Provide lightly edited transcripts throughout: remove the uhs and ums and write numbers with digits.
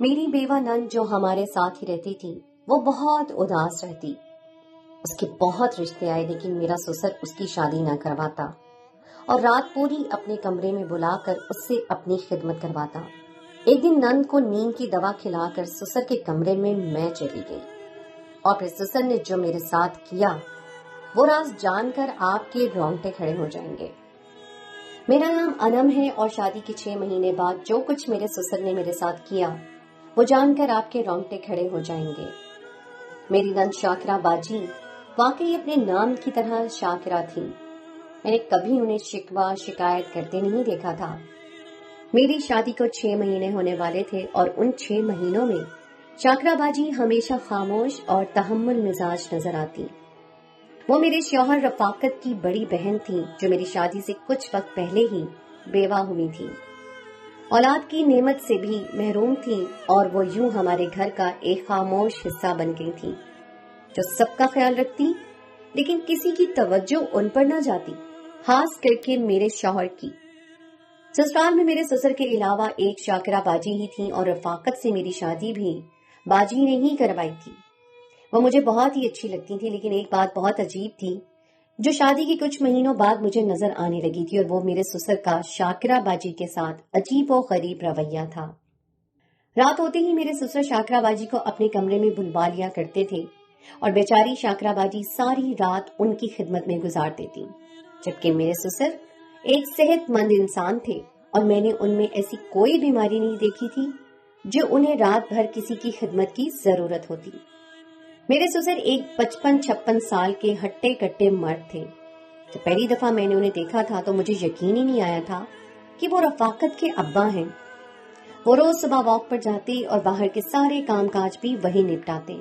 میری بیوہ نند جو ہمارے ساتھ ہی رہتی تھی وہ بہت اداس رہتی۔ اس کے بہت رشتے آئے لیکن میرا سسر اس کی شادی نہ کرواتا اور رات پوری اپنے کمرے میں بلا کر اس سے اپنی خدمت کرواتا۔ ایک دن نند کو نیند کی دوا کھلا کر سسر کے کمرے میں چلی گئی اور پھر سسر نے جو میرے ساتھ کیا وہ راز جان کر آپ کے رونگٹے کھڑے ہو جائیں گے۔ میرا نام انم ہے اور شادی کے 6 مہینے بعد جو کچھ میرے سسر نے میرے ساتھ کیا وہ جان کر آپ کے رونگٹے کھڑے ہو جائیں گے۔ میری نند شاکرہ باجی واقعی اپنے نام کی طرح شاکرہ تھی۔ میں نے کبھی انہیں شکوہ شکایت کرتے نہیں دیکھا تھا۔ میری شادی کو 6 مہینے ہونے والے تھے اور ان 6 مہینوں میں شاکرہ باجی ہمیشہ خاموش اور تحمل مزاج نظر آتی۔ وہ میرے شوہر رفاقت کی بڑی بہن تھی جو میری شادی سے کچھ وقت پہلے ہی بیوہ ہوئی تھی۔ اولاد کی نعمت سے بھی محروم تھی اور وہ یوں ہمارے گھر کا ایک خاموش حصہ بن گئی تھی جو سب کا خیال رکھتی لیکن کسی کی توجہ ان پر نہ جاتی، خاص کر کے میرے شوہر کی۔ سسرال میں میرے سسر کے علاوہ ایک شاکرہ باجی ہی تھی اور رفاقت سے میری شادی بھی باجی نے ہی کروائی تھی۔ وہ مجھے بہت ہی اچھی لگتی تھی لیکن ایک بات بہت عجیب تھی جو شادی کے کچھ مہینوں بعد مجھے نظر آنے لگی تھی اور وہ میرے سسر کا شاکرہ باجی کے ساتھ عجیب و غریب رویہ تھا۔ رات ہوتے ہی میرے سسر شاکرہ باجی کو اپنے کمرے میں بلوا لیا کرتے تھے اور بیچاری شاکرہ باجی ساری رات ان کی خدمت میں گزار دیتی، جبکہ میرے سسر ایک صحت مند انسان تھے اور میں نے ان میں ایسی کوئی بیماری نہیں دیکھی تھی جو انہیں رات بھر کسی کی خدمت کی ضرورت ہوتی۔ میرے سسر ایک 55-56 سال کے ہٹے کٹے مرد تھے۔ جب پہلی دفعہ میں نے انہیں دیکھا تھا تو مجھے یقین ہی نہیں آیا تھا کہ وہ رفاقت کے ابا ہیں۔ وہ روز صبح واک پر جاتے اور باہر کے سارے کام کاج بھی وہی نپٹاتے۔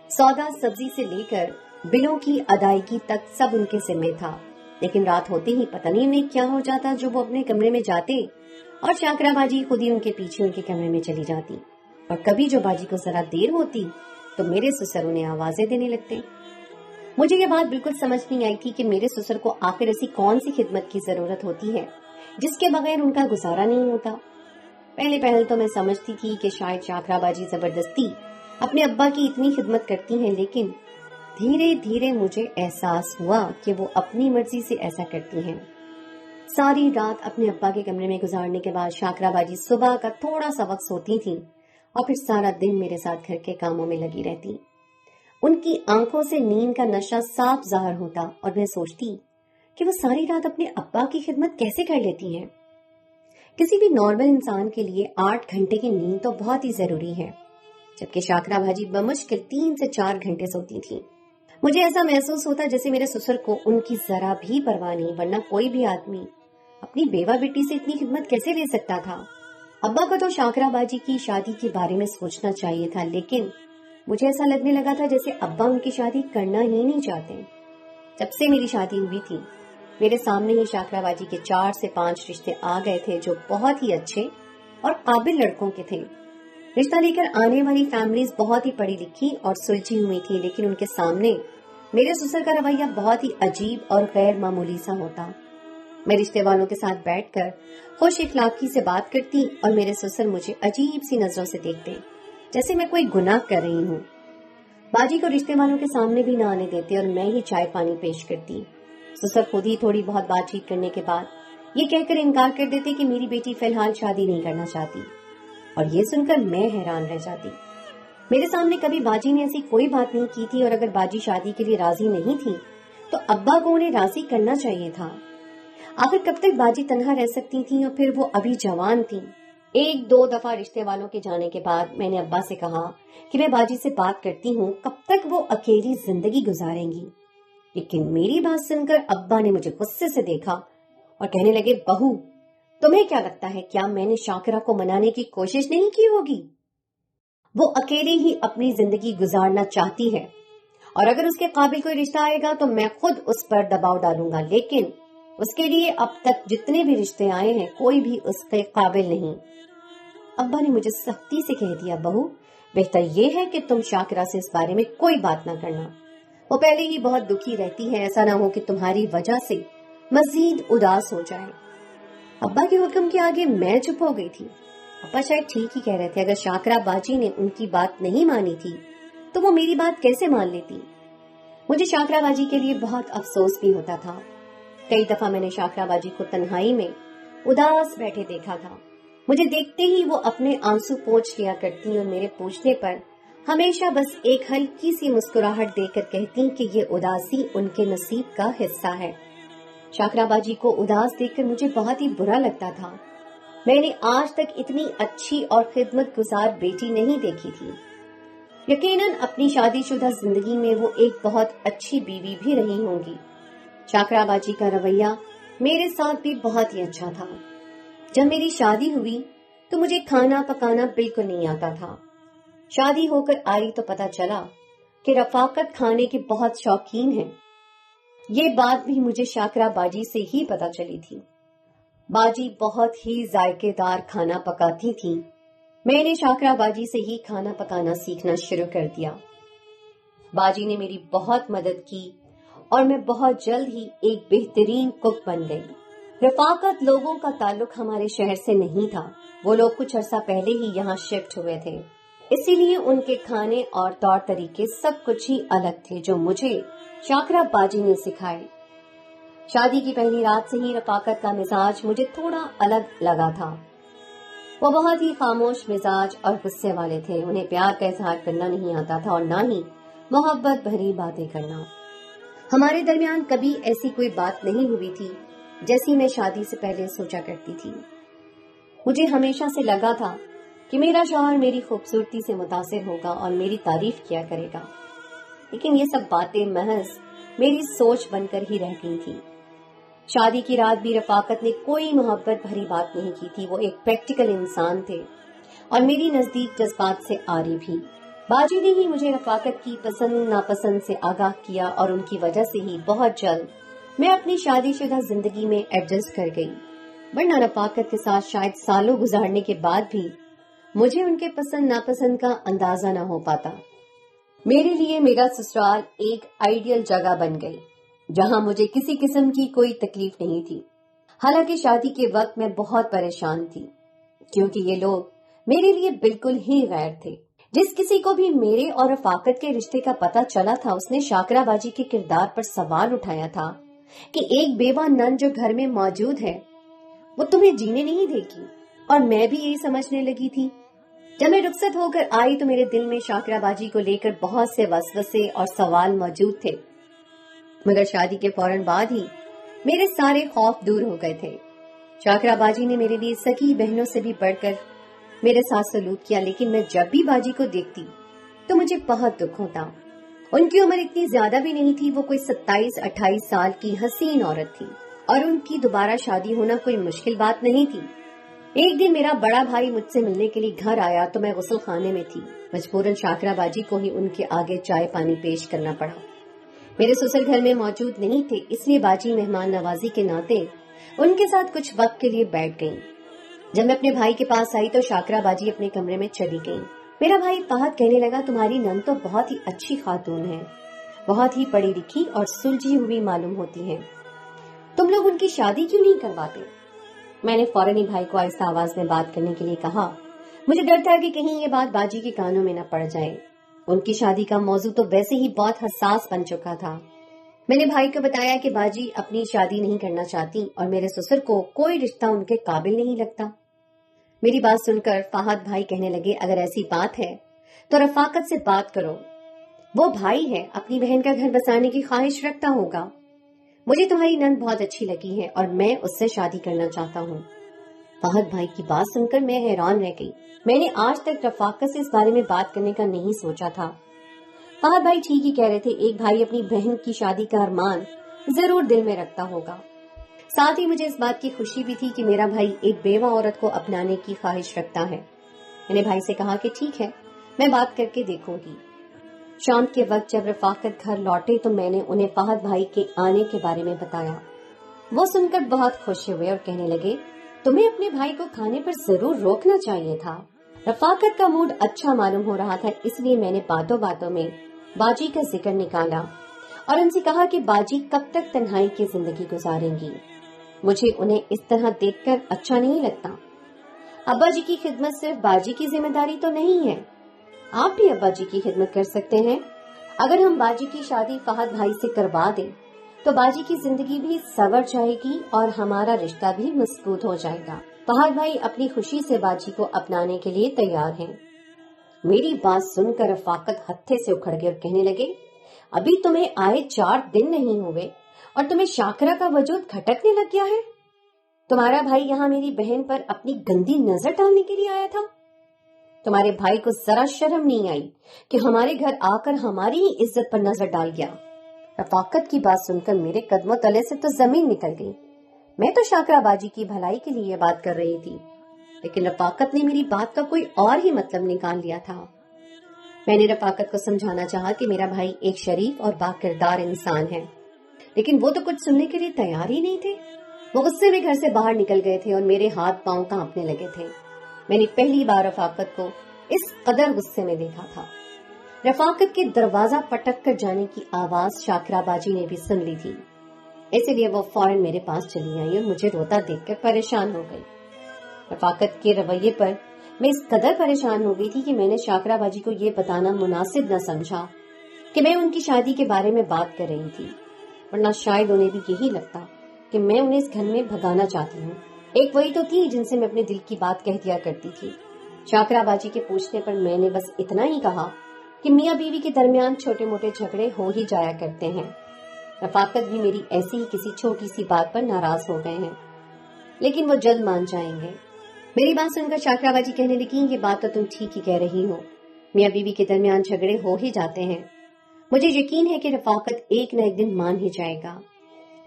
سودا سبزی سے لے کر بلوں کی ادائیگی تک سب ان کے ذمہ تھا، لیکن رات ہوتے ہی پتہ نہیں انہیں کیا ہو جاتا جو وہ اپنے کمرے میں جاتے اور شاکرہ باجی خود ہی ان کے پیچھے ان کے کمرے میں چلی جاتی، اور کبھی جو باجی کو ذرا دیر ہوتی تو میرے سسر انہیں آوازیں دینے لگتے۔ مجھے یہ بات بالکل سمجھ نہیں آئی تھی کہ میرے سسر کو آخر ایسی کون سی خدمت کی ضرورت ہوتی ہے جس کے بغیر ان کا گزارا نہیں ہوتا۔ پہلے تو میں سمجھتی تھی کہ شاید شاکرہ باجی زبردستی اپنے ابا کی اتنی خدمت کرتی ہیں، لیکن دھیرے دھیرے مجھے احساس ہوا کہ وہ اپنی مرضی سے ایسا کرتی ہیں۔ ساری رات اپنے ابا کے کمرے میں گزارنے کے بعد شاکرہ باجی صبح کا تھوڑا سا وقت سوتی تھی اور پھر سارا دن میرے ساتھ گھر کے کاموں میں لگی رہتی۔ ان کی آنکھوں سے نیند کا نشہ صاف ظاہر ہوتا اور میں سوچتی کہ وہ ساری رات اپنے ابا کی خدمت کیسے کر لیتی ہیں۔ کسی بھی نارمل انسان کے لیے 8 گھنٹے کی نیند تو بہت ہی ضروری ہے، جبکہ شاکرہ باجی بمشکل 3 سے 4 گھنٹے سوتی تھی۔ مجھے ایسا محسوس ہوتا جیسے میرے سسر کو ان کی ذرا بھی پرواہ نہیں، ورنہ کوئی بھی آدمی اپنی بیوہ بیٹی سے اتنی خدمت کیسے لے سکتا تھا۔ ابا کو تو شاکرہ باجی کی شادی کے بارے میں سوچنا چاہیے تھا، لیکن مجھے ایسا لگنے لگا تھا جیسے ابا ان کی شادی کرنا ہی نہیں چاہتے۔ جب سے میری شادی ہوئی تھی میرے سامنے ہی شاکرہ باجی کے 4 سے 5 رشتے آ گئے تھے جو بہت ہی اچھے اور قابل لڑکوں کے تھے۔ رشتہ لے کر آنے والی فیملیز بہت ہی پڑھی لکھی اور سلجھی ہوئی تھی، لیکن ان کے سامنے میرے سسر کا رویہ بہت ہی عجیب اور غیر معمولی سا ہوتا۔ میں رشتے والوں کے ساتھ بیٹھ کر خوش اخلاقی سے بات کرتی اور میرے سسر مجھے عجیب سی نظروں سے دیکھتے جیسے میں کوئی گناہ کر رہی ہوں۔ باجی کو رشتے والوں کے سامنے بھی نہ آنے دیتے اور میں ہی چائے پانی پیش کرتی۔ سسر خود ہی تھوڑی بہت بات چیت کرنے کے بعد یہ کہہ کر انکار کر دیتے کہ میری بیٹی فی الحال شادی نہیں کرنا چاہتی، اور یہ سن کر میں حیران رہ جاتی۔ میرے سامنے کبھی باجی نے ایسی کوئی بات نہیں کی تھی، اور اگر باجی شادی کے لیے راضی نہیں تھی تو ابا کو انہیں راضی کرنا چاہیے تھا۔ آخر کب تک باجی تنہا رہ سکتی تھی، اور پھر وہ ابھی جوان تھی۔ 1-2 دفعہ رشتے والوں کے جانے کے بعد میں نے ابا سے کہا کہ میں باجی سے بات کرتی ہوں، کب تک وہ اکیلی زندگی گزاریں گی، لیکن میری بات سن کر ابا نے مجھے غصے سے دیکھا اور کہنے لگے، بہو تمہیں کیا لگتا ہے کیا میں نے شاکرہ کو منانے کی کوشش نہیں کی ہوگی؟ وہ اکیلی ہی اپنی زندگی گزارنا چاہتی ہے، اور اگر اس کے قابل کوئی رشتہ آئے گا تو میں خود اس پر دباؤ ڈالوں گا، لیکن اس کے لیے اب تک جتنے بھی رشتے آئے ہیں کوئی بھی اس کے قابل نہیں۔ ابا نے مجھے سختی سے کہہ دیا، بہو بہتر یہ ہے کہ تم شاکرہ سے اس بارے میں کوئی بات نہ کرنا، وہ پہلے ہی بہت دکھی رہتی ہے، ایسا نہ ہو کہ تمہاری وجہ سے مزید اداس ہو جائے۔ ابا کے حکم کے آگے میں چپ ہو گئی تھی۔ ابا شاید ٹھیک ہی کہہ رہے تھے. اگر شاکرا باجی نے ان کی بات نہیں مانی تھی تو وہ میری بات کیسے مان لیتی؟ مجھے شاکرا باجی کے لیے بہت افسوس بھی ہوتا تھا. کئی دفعہ میں نے شاکرا باجی کو تنہائی میں اداس بیٹھے دیکھا تھا. مجھے دیکھتے ہی وہ اپنے آنسو پوچھ لیا کرتی اور میرے پوچھنے پر ہمیشہ بس ایک ہلکی سی مسکراہٹ دے کر کہتی کہ یہ اداسی ان کے نصیب کا حصہ ہے. شاکرا باجی کو اداس دیکھ کر مجھے بہت ہی برا لگتا تھا. میں نے آج تک اتنی اچھی اور خدمت گزار بیٹی نہیں دیکھی تھی. یقیناً اپنی شادی شدہ زندگی میں وہ ایک بہت اچھی بیوی بھی رہی ہوں گی. شاکرا باجی کا رویہ میرے ساتھ بھی بہت ہی اچھا تھا. جب میری شادی ہوئی تو مجھے کھانا پکانا بالکل نہیں آتا تھا. شادی ہو کر آئی تو پتا چلا کہ رفاقت کھانے کی بہت شوقین ہے. یہ بات بھی مجھے شاکرا باجی سے ہی پتا چلی تھی. باجی بہت ہی ذائقے دار کھانا پکاتی تھی. میں نے شاکرا باجی سے ہی کھانا پکانا سیکھنا شروع کر دیا. باجی نے میری بہت مدد کی اور میں بہت جلد ہی ایک بہترین کک بن گئی. رفاقت لوگوں کا تعلق ہمارے شہر سے نہیں تھا. وہ لوگ کچھ عرصہ پہلے ہی یہاں شفٹ ہوئے تھے، اسی لیے ان کے کھانے اور طور طریقے سب کچھ ہی الگ تھے جو مجھے شاکرا باجی نے سکھائے. شادی کی پہلی رات سے ہی رفاقت کا مزاج مجھے تھوڑا الگ لگا تھا. وہ بہت ہی خاموش مزاج اور غصے والے تھے. انہیں پیار کا اظہار کرنا نہیں آتا تھا اور نہ ہی محبت بھری باتیں کرنا. ہمارے درمیان کبھی ایسی کوئی بات نہیں ہوئی تھی جیسی میں شادی سے پہلے سوچا کرتی تھی. مجھے ہمیشہ سے لگا تھا کہ میرا شوہر میری خوبصورتی سے متاثر ہوگا اور میری تعریف کیا کرے گا، لیکن یہ سب باتیں محض میری سوچ بن کر ہی رہ گئی تھی. شادی کی رات بھی رفاقت نے کوئی محبت بھری بات نہیں کی تھی. وہ ایک پریکٹیکل انسان تھے اور میری نزدیک جذبات سے آری بھی. باجی نے ہی مجھے رفاقت کی پسند ناپسند سے آگاہ کیا اور ان کی وجہ سے ہی بہت جلد میں اپنی شادی شدہ زندگی میں ایڈجسٹ کر گئی. ورنہ رفاقت کے ساتھ شاید سالوں گزارنے کے بعد بھی مجھے ان کے پسند ناپسند کا اندازہ نہ ہو پاتا. میرے لیے میرا سسرال ایک آئیڈیل جگہ بن گئی جہاں مجھے کسی قسم کی کوئی تکلیف نہیں تھی. حالانکہ شادی کے وقت میں بہت پریشان تھی کیونکہ یہ لوگ میرے لیے بالکل ہی غیر تھے. جس کسی کو بھی میرے اور رفاقت کے رشتے کا پتہ چلا تھا اس نے شاکرا باجی کے کردار پر سوال اٹھایا تھا کہ ایک بیوہ نن جو گھر میں موجود ہے وہ تمہیں جینے نہیں دے گی. اور میں بھی یہی سمجھنے لگی تھی. جب میں رخصت ہو کر آئی تو میرے دل میں شاکرا باجی کو لے کر بہت سے وسوسے اور سوال موجود تھے، مگر شادی کے فوراً بعد ہی میرے سارے خوف دور ہو گئے تھے. شاکرا باجی نے میرے لیے سگی بہنوں سے بھی بڑھ کر میرے ساتھ سلوک کیا، لیکن میں جب بھی باجی کو دیکھتی تو مجھے بہت دکھ ہوتا. ان کی عمر اتنی زیادہ بھی نہیں تھی. وہ کوئی 27-28 سال کی حسین عورت تھی اور ان کی دوبارہ شادی ہونا کوئی مشکل بات نہیں تھی. ایک دن میرا بڑا بھائی مجھ سے ملنے کے لیے گھر آیا تو میں غسل خانے میں تھی. مجبوراً شاکرا باجی کو ہی ان کے آگے چائے پانی پیش کرنا پڑا. میرے سسر گھر میں موجود نہیں تھے، اس لیے باجی مہمان نوازی کے ناطے ان کے ساتھ کچھ وقت کے لیے بیٹھ گئیں. جب میں اپنے بھائی کے پاس آئی تو شاکرا باجی اپنے کمرے میں چلی گئیں. میرا بھائی فہد کہنے لگا تمہاری نند تو بہت ہی اچھی خاتون ہے، بہت ہی پڑھی لکھی اور سلجھی ہوئی معلوم ہوتی ہے، تم لوگ ان کی شادی کیوں نہیں کرواتے؟ میں نے فوراً ہی بھائی کو آہستہ آواز میں بات کرنے کے لیے کہا. مجھے ڈر تھا کہ کہیں یہ بات باجی کے کانوں میں نہ پڑ جائے. ان کی شادی کا موضوع تو ویسے ہی بہت حساس بن چکا تھا. میں نے بھائی کو بتایا کہ باجی اپنی شادی نہیں کرنا چاہتی اور میرے سسر کو کوئی رشتہ ان کے قابل نہیں لگتا. میری بات سن کر فہد بھائی کہنے لگے اگر ایسی بات ہے تو رفاقت سے بات کرو، وہ بھائی ہے، اپنی بہن کا گھر بسانے کی خواہش رکھتا ہوگا. مجھے تمہاری نند بہت اچھی لگی ہے اور میں اس سے شادی کرنا چاہتا ہوں. فہد بھائی کی بات سن کر میں حیران رہ گئی. میں نے آج تک رفاقت سے اس بارے میں بات کرنے کا نہیں سوچا تھا. فہد بھائی ٹھیک ہی کہہ رہے تھے، ایک بھائی اپنی بہن کی شادی کا ارمان ضرور دل میں رکھتا ہوگا. ساتھ ہی مجھے اس بات کی خوشی بھی تھی کہ میرا بھائی ایک بیوہ عورت کو اپنانے کی خواہش رکھتا ہے. میں نے بھائی سے کہا کہ ٹھیک ہے، میں بات کر کے دیکھوں گی. شام کے وقت جب رفاقت گھر لوٹے تو میں نے انہیں فہد بھائی کے آنے کے بارے میں بتایا. وہ سن کر بہت خوش ہوئے اور کہنے لگے تمہیں اپنے بھائی کو کھانے پر ضرور روکنا چاہیے تھا. رفاقت کا موڈ اچھا معلوم ہو رہا تھا، اس لیے میں نے باتوں باتوں میں باجی کا ذکر نکالا اور ان سے کہا کہ باجی کب تک تنہائی کی زندگی گزاریں گی. مجھے انہیں اس طرح دیکھ کر اچھا نہیں لگتا. ابا جی کی خدمت صرف باجی کی ذمہ داری تو نہیں ہے، آپ بھی ابا جی کی خدمت کر سکتے ہیں۔ اگر ہم باجی کی شادی فہد بھائی سے کروا دیں تو باجی کی زندگی بھی سنور جائے گی اور ہمارا رشتہ بھی مضبوط ہو جائے گا۔ فہد بھائی اپنی خوشی سے باجی کو اپنانے کے لیے تیار ہیں۔ میری بات سن کر رفاقت ہتھے سے اکھڑ گئے اور کہنے لگے، ابھی تمہیں آئے 4 دن نہیں ہوئے اور تمہیں شاکرہ کا وجود کھٹکنے لگ گیا ہے؟ تمہارا بھائی یہاں میری بہن پر اپنی گندی نظر ڈالنے کے لیے آیا تھا؟ تمہارے بھائی کو ذرا شرم نہیں آئی کہ ہمارے گھر آ کر ہماری ہی عزت پر نظر ڈال گیا؟ رفاقت کی بات سن کر میرے قدموں تلے سے تو زمین نکل گئی۔ میں تو شاکرہ باجی کی بھلائی کے لیے یہ بات کر رہی تھی، لیکن رفاقت نے میری بات کا کوئی اور ہی مطلب نکال لیا تھا۔ میں نے رفاقت کو سمجھانا چاہا کہ میرا بھائی ایک شریف اور باکردار انسان ہے، لیکن وہ تو کچھ سننے کے لیے تیار ہی نہیں تھے۔ وہ غصے میں گھر سے باہر نکل گئے تھے اور میرے ہاتھ پاؤں کانپنے لگے تھے۔ میں نے پہلی بار رفاقت کو اس قدر غصے میں دیکھا تھا۔ رفاقت کے دروازہ پٹک کر جانے کی آواز شاکرہ باجی نے بھی سن لی تھی، اسی لیے وہ فوراً میرے پاس چلی آئی اور مجھے روتا دیکھ کر پریشان ہو گئی۔ رفاقت کے رویے پر میں اس قدر پریشان ہو گئی تھی کہ میں نے شاکرہ باجی کو یہ بتانا مناسب نہ سمجھا کہ میں ان کی شادی کے بارے میں بات کر رہی تھی، ورنہ شاید انہیں بھی یہی لگتا کہ میں انہیں اس گھر میں بھگانا چاہتی ہوں۔ ایک وہی تو تھی جن سے میں اپنے دل کی بات کہہ دیا کرتی تھی۔ شاکرہ باجی کے پوچھنے پر میں نے بس اتنا ہی کہا کہ میاں بیوی کے درمیان چھوٹے موٹے جھگڑے ہو ہی جایا کرتے ہیں۔ رفاقت بھی میری ایسی ہی کسی چھوٹی سی بات پر ناراض ہو گئے ہیں، لیکن وہ جلد مان جائیں گے۔ میری بات سن کر شاکرہ باجی کہنے لگی، یہ بات تو تم ٹھیک ہی کہہ رہی ہو، میاں بیوی کے درمیان جھگڑے ہو ہی جاتے ہیں۔ مجھے یقین ہے کہ رفاقت ایک نہ ایک دن مان ہی جائے گا۔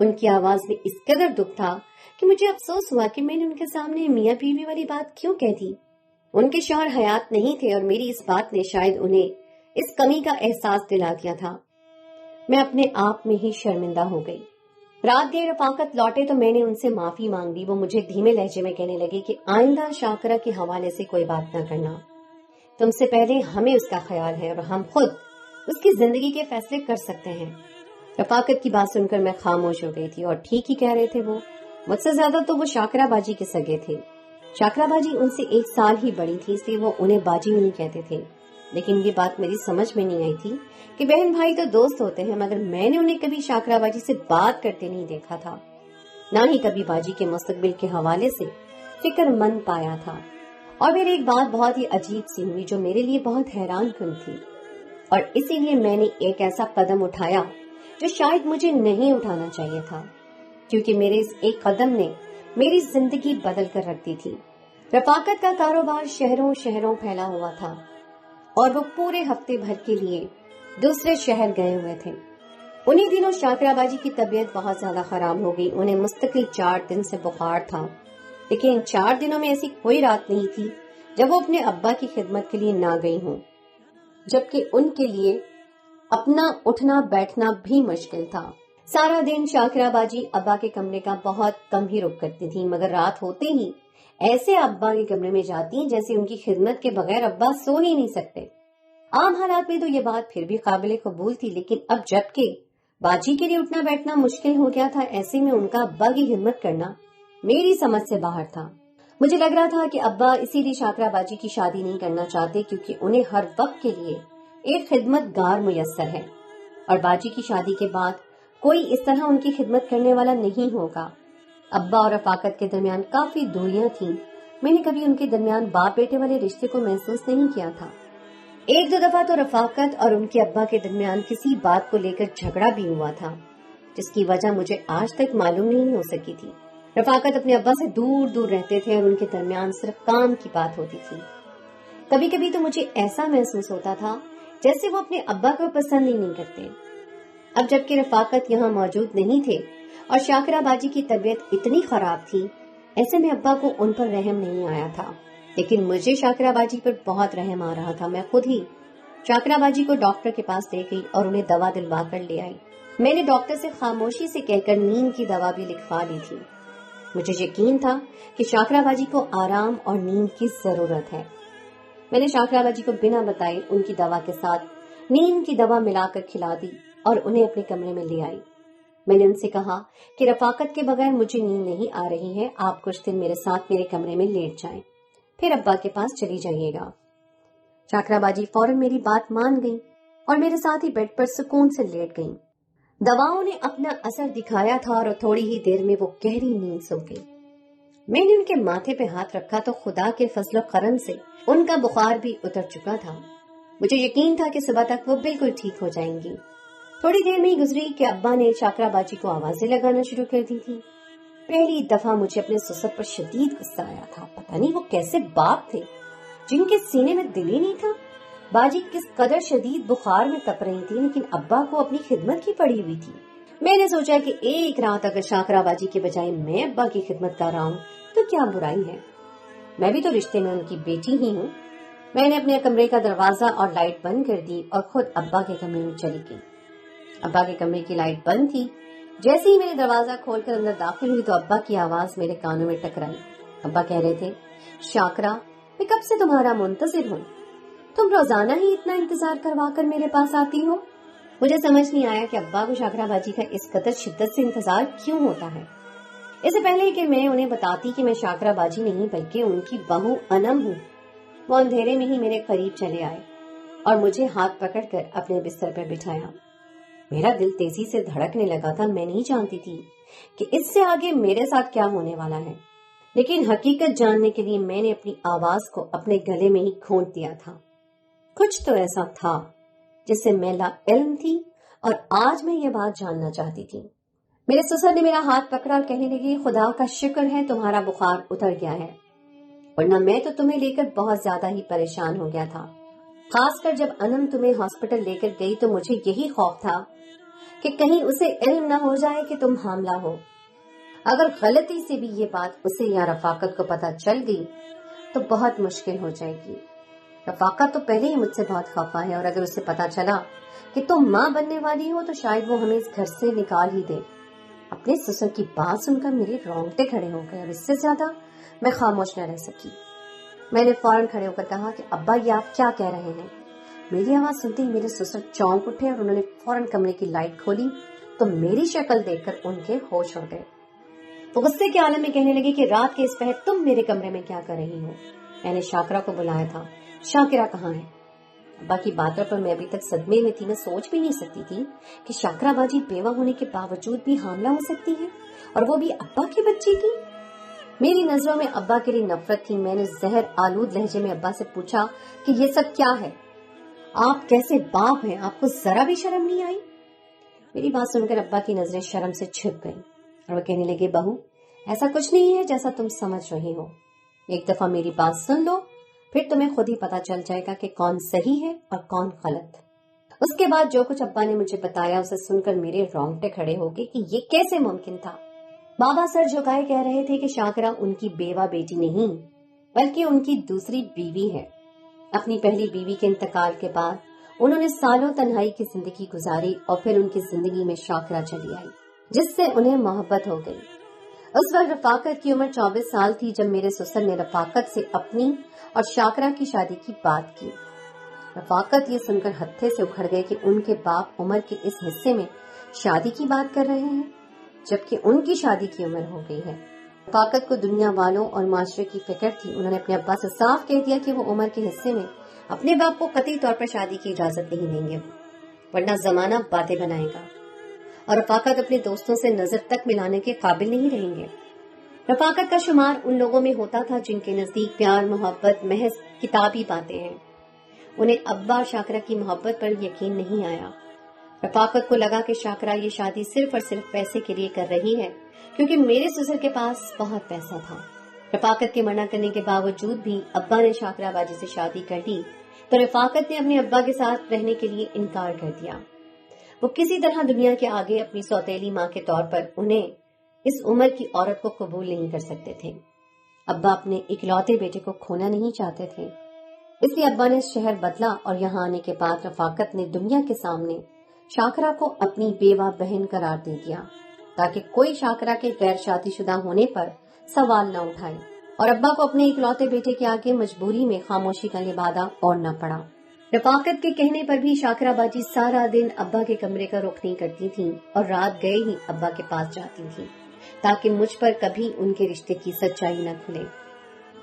ان کی آواز میں اس قدر دکھ تھا کہ مجھے افسوس ہوا کہ میں نے ان کے سامنے میاں بیوی والی بات کیوں کہہ دی۔ ان کے شوہر حیات نہیں تھے اور میری اس بات نے شاید انہیں اس کمی کا احساس دلا دیا تھا۔ میں اپنے آپ میں ہی شرمندہ ہو گئی۔ رات گئے رفاقت لوٹے تو میں نے ان سے معافی مانگ لی۔ وہ مجھے دھیمے لہجے میں کہنے لگے کہ آئندہ شاکرہ کے حوالے سے کوئی بات نہ کرنا، تم سے پہلے ہمیں اس کا خیال ہے اور ہم خود اس کی زندگی کے فیصلے کر سکتے ہیں۔ رفاقت کی بات سن کر میں خاموش ہو گئی تھی، اور ٹھیک ہی کہہ رہے تھے وہ۔ مجھ سے زیادہ تو وہ شاکرہ باجی کے سگے تھے۔ شاکرہ باجی ان سے 1 سال ہی بڑی تھی، اس لیے وہ انہیں باجی نہیں کہتے تھے، لیکن یہ بات میری سمجھ میں نہیں آئی تھی کہ بہن بھائی تو دوست ہوتے ہیں، مگر میں نے انہیں کبھی شاکرہ باجی سے بات کرتے نہیں دیکھا تھا، نہ ہی کبھی باجی کے مستقبل کے حوالے سے فکر مند پایا تھا۔ اور پھر ایک بات بہت ہی عجیب سی ہوئی جو میرے لیے بہت حیران کن تھی، اور اسی لیے میں نے ایک ایسا قدم اٹھایا جو شاید مجھے نہیں اٹھانا چاہیے تھا، کیونکہ میرے اس ایک قدم نے میری زندگی بدل کر رکھ دی تھی۔ رفاقت کا کاروبار شہروں شہروں پھیلا ہوا تھا اور وہ پورے ہفتے بھر کے لیے دوسرے شہر گئے ہوئے تھے۔ انہی دنوں شاکرہ باجی کی طبیعت بہت زیادہ خراب ہو گئی۔ انہیں مستقل 4 دن سے بخار تھا، لیکن ان 4 دنوں میں ایسی کوئی رات نہیں تھی جب وہ اپنے ابا کی خدمت کے لیے نہ گئی ہوں، جبکہ ان کے لیے اپنا اٹھنا بیٹھنا بھی مشکل تھا۔ سارا دن شاکرہ باجی ابا کے کمرے کا بہت کم ہی رخ کرتی تھی، مگر رات ہوتے ہی ایسے ابا کے کمرے میں جاتی جیسے ان کی خدمت کے بغیر ابا سو ہی نہیں سکتے۔ عام حالات میں تو یہ بات پھر بھی قابل قبول تھی، لیکن اب جبکہ باجی کے لیے اٹھنا بیٹھنا مشکل ہو گیا تھا، ایسے میں ان کا ابا کی خدمت کرنا میری سمجھ سے باہر تھا۔ مجھے لگ رہا تھا کہ ابا اسی لیے شاکرہ باجی کی شادی نہیں کرنا چاہتے، کیونکہ انہیں ہر وقت کے لیے ایک خدمت گار میسر ہے، اور باجی کی شادی کے بعد کوئی اس طرح ان کی خدمت کرنے والا نہیں ہوگا۔ ابا اور رفاقت کے درمیان کافی دوریاں تھیں۔ میں نے کبھی ان کے درمیان باپ بیٹے والے رشتے کو محسوس نہیں کیا تھا۔ 1-2 دفعہ تو رفاقت اور ان کے ابا کے درمیان کسی بات کو لے کر جھگڑا بھی ہوا تھا، جس کی وجہ مجھے آج تک معلوم نہیں ہو سکی تھی۔ رفاقت اپنے ابا سے دور دور رہتے تھے اور ان کے درمیان صرف کام کی بات ہوتی تھی۔ کبھی کبھی تو مجھے ایسا محسوس ہوتا تھا جیسے وہ اپنے ابا کو پسند ہی نہیں کرتے۔ اب جبکہ رفاقت یہاں موجود نہیں تھے اور شاکرہ باجی کی طبیعت اتنی خراب تھی، ایسے میں ابا کو ان پر رحم نہیں آیا تھا، لیکن مجھے شاکرہ باجی پر بہت رحم آ رہا تھا۔ میں خود ہی شاکرہ باجی کو ڈاکٹر کے پاس لے گئی اور انہیں دوا دلوا کر لے آئی۔ میں نے ڈاکٹر سے خاموشی سے کہہ کر نیند کی دوا بھی لکھوا لی تھی۔ مجھے یقین تھا کہ شاکرہ باجی کو آرام اور نیند کی ضرورت ہے۔ میں نے شاکرہ باجی کو بنا بتائے ان کی دوا کے ساتھ نیند کی دوا ملا کر کھلا دی اور انہیں اپنے کمرے میں لے آئی۔ میں نے ان سے کہا کہ رفاقت کے بغیر مجھے نیند نہیں آ رہی ہے، آپ کچھ دن میرے ساتھ میرے کمرے میں لیٹ جائیں۔ پھر ابا کے پاس چلی جائیے گا۔ شاکرا باجی فوراً میری بات مان گئی اور میرے ساتھ ہی بیڈ پر سکون سے لیٹ گئیں۔ دواؤں نے اپنا اثر دکھایا تھا اور تھوڑی ہی دیر میں وہ گہری نیند سو گئی۔ میں نے ان کے ماتھے پہ ہاتھ رکھا تو خدا کے فضل و کرم سے ان کا بخار بھی اتر چکا تھا۔ مجھے یقین تھا کہ صبح تک وہ بالکل ٹھیک ہو جائیں گی۔ تھوڑی دیر میں ہی گزری کہ ابا نے شاکرا باجی کو آوازیں لگانا شروع کر دی تھی۔ پہلی دفعہ مجھے اپنے سسر پر شدید غصہ آیا تھا۔ پتہ نہیں وہ کیسے باپ تھے جن کے سینے میں دل ہی نہیں تھا۔ باجی کس قدر شدید بخار میں تپ رہی تھی، لیکن ابا کو اپنی خدمت کی پڑی ہوئی تھی۔ میں نے سوچا کہ ایک رات اگر شاکرا باجی کے بجائے میں ابا کی خدمت کر رہا ہوں تو کیا برائی ہے، میں بھی تو رشتے میں ان کی بیٹی ہی ہوں۔ میں نے اپنے کمرے کا دروازہ اور لائٹ بند کر دی اور خود ابا کے کمرے میں چلی گئی۔ ابا کے کمرے کی لائٹ بند تھی۔ جیسے ہی میں نے دروازہ کھول کر اندر داخل ہوئی تو ابا کی آواز میرے کانوں میں ٹکرائی۔ ابا کہہ رہے تھے، شاکرا میں کب سے تمہارا منتظر ہوں، تم روزانہ ہی اتنا انتظار کروا کر میرے پاس آتی ہو۔ مجھے سمجھ نہیں آیا کہ ابا کو شاکرا باجی کا اس قدر شدت سے انتظار کیوں ہوتا ہے۔ اس سے پہلے کہ میں انہیں بتاتی کہ میں شاکرا باجی نہیں بلکہ ان کی بہو انم ہوں، وہ اندھیرے میں ہی میرے قریب چلے آئے اور مجھے ہاتھ پکڑ کر اپنے بستر پر بٹھایا۔ میرا دل تیزی سے دھڑکنے لگا تھا۔ میں نہیں جانتی تھی کہ اس سے آگے میرے ساتھ کیا ہونے والا ہے، لیکن حقیقت جاننے کے لیے میں نے اپنی آواز کو اپنے گلے میں ہی کھونٹ دیا تھا۔ کچھ تو ایسا تھا جس سے میں لا علم تھی اور آج میں یہ بات جاننا چاہتی تھی۔ میرے سسر نے میرا ہاتھ پکڑا اور کہنے لگے، خدا کا شکر ہے تمہارا بخار اتر گیا ہے، ورنہ میں تو تمہیں لے کر بہت زیادہ ہی پریشان ہو گیا تھا۔ خاص کر جب انم تمہیں ہاسپٹل لے کر گئی تو مجھے یہی خوف تھا کہ کہیں اسے علم نہ ہو جائے کہ تم حاملہ ہو۔ اگر غلطی سے بھی یہ بات اسے یا رفاقت کو پتہ چل گئی تو بہت مشکل ہو جائے گی۔ رفاقت تو پہلے ہی مجھ سے بہت خفا ہے، اور اگر اسے پتہ چلا کہ تم ماں بننے والی ہو تو شاید وہ ہمیں اس گھر سے نکال ہی دے۔ اپنے سسر کی بات سن کر میرے رونگٹے کھڑے ہو گئے اور اس سے زیادہ میں خاموش نہ رہ سکی۔ میں نے فوراً کھڑے ہو کر کہا کہ ابا یہ آپ کیا کہہ رہے ہیں؟ میری آواز سنتے ہی میرے سسر چونک اٹھے اور انہوں نے فوراً کمرے کی لائٹ کھولی تو میری شکل دیکھ کر ان کے ہوش اڑ گئے۔ وہ غصے کے عالم میں کہنے لگے کہ رات کے اس پہر تم میرے کمرے میں کیا کر رہی ہو؟ میں نے شاکرا کو بلایا تھا، شاکرا کہاں ہے؟ ابا کی باتوں پر میں ابھی تک صدمے میں تھی۔ میں سوچ بھی نہیں سکتی تھی کہ شاکرا باجی بیوہ ہونے کے باوجود بھی حاملہ ہو سکتی ہے، اور وہ بھی ابا کی بچی کی۔ میری نظروں میں ابا کے لیے نفرت تھی۔ میں نے زہر آلود لہجے میں ابا سے پوچھا کہ یہ سب کیا ہے؟ آپ کیسے باپ ہیں؟ آپ کو ذرا بھی شرم نہیں آئی؟ میری بات سن کر ابا کی نظریں شرم سے چھپ گئیں اور وہ کہنے لگے، بہو ایسا کچھ نہیں ہے جیسا تم سمجھ رہی ہو۔ ایک دفعہ میری بات سن لو، پھر تمہیں خود ہی پتا چل جائے گا کہ کون صحیح ہے اور کون غلط۔ اس کے بعد جو کچھ ابا نے مجھے بتایا اسے سن کر میرے رونگٹے کھڑے ہو گئے کہ یہ کیسے ممکن تھا۔ بابا سر جھکائے کہہ رہے تھے کہ شاکرا ان کی بیوہ بیٹی نہیں بلکہ ان کی دوسری بیوی ہے۔ اپنی پہلی بیوی کے انتقال کے بعد انہوں نے سالوں تنہائی کی زندگی گزاری اور پھر ان کی زندگی میں شاکرا چلی آئی جس سے انہیں محبت ہو گئی۔ اس وقت رفاقت کی عمر 24 سال تھی جب میرے سسر نے رفاقت سے اپنی اور شاکرا کی شادی کی بات کی۔ رفاقت یہ سن کر ہتھے سے اکھڑ گئے کہ ان کے باپ عمر کے اس حصے میں شادی کی بات کر رہے ہیں جبکہ ان کی شادی کی عمر ہو گئی ہے۔ رفاقت کو دنیا والوں اور معاشرے کی فکر تھی۔ انہوں نے اپنے ابا سے صاف کہہ دیا کہ وہ عمر کے حصے میں اپنے باپ کو قطعی طور پر شادی کی اجازت نہیں دیں گے، ورنہ زمانہ باتیں بنائے گا، اور رفاقت اپنے دوستوں سے نظر تک ملانے کے قابل نہیں رہیں گے۔ رفاقت کا شمار ان لوگوں میں ہوتا تھا جن کے نزدیک پیار محبت محض کتابی باتیں ہیں۔ انہیں ابا شاکرا کی محبت پر یقین نہیں آیا۔ رفاقت کو لگا کہ شاکرا یہ شادی صرف اور صرف پیسے کے لیے کر رہی ہے کیونکہ میرے سسر کے پاس بہت پیسہ تھا۔ رفاقت کے منع کرنے کے باوجود بھی ابا نے شاکرا باجی سے شادی کر لی تو رفاقت نے اپنے ابا کے ساتھ رہنے کے لیے انکار کر دیا۔ وہ کسی طرح دنیا کے آگے اپنی سوتیلی ماں کے طور پر انہیں اس عمر کی عورت کو قبول نہیں کر سکتے تھے۔ ابا اپنے اکلوتے بیٹے کو کھونا نہیں چاہتے تھے، اس لیے ابا نے شہر بدلا اور یہاں آنے کے بعد رفاقت نے دنیا کے سامنے شاکرا کو اپنی بیوہ بہن قرار دے دیا تاکہ کوئی شاکرا کے غیر شادی شدہ ہونے پر سوال نہ اٹھائے، اور ابا کو اپنے اکلوتے بیٹے کے آگے مجبوری میں خاموشی کا لبادہ اوڑھنا پڑا۔ رفاقت کے کہنے پر بھی شاکرا باجی سارا دن ابا کے کمرے کا رخ نہیں کرتی تھی اور رات گئے ہی ابا کے پاس جاتی تھی تاکہ مجھ پر کبھی ان کے رشتے کی سچائی نہ کھلے۔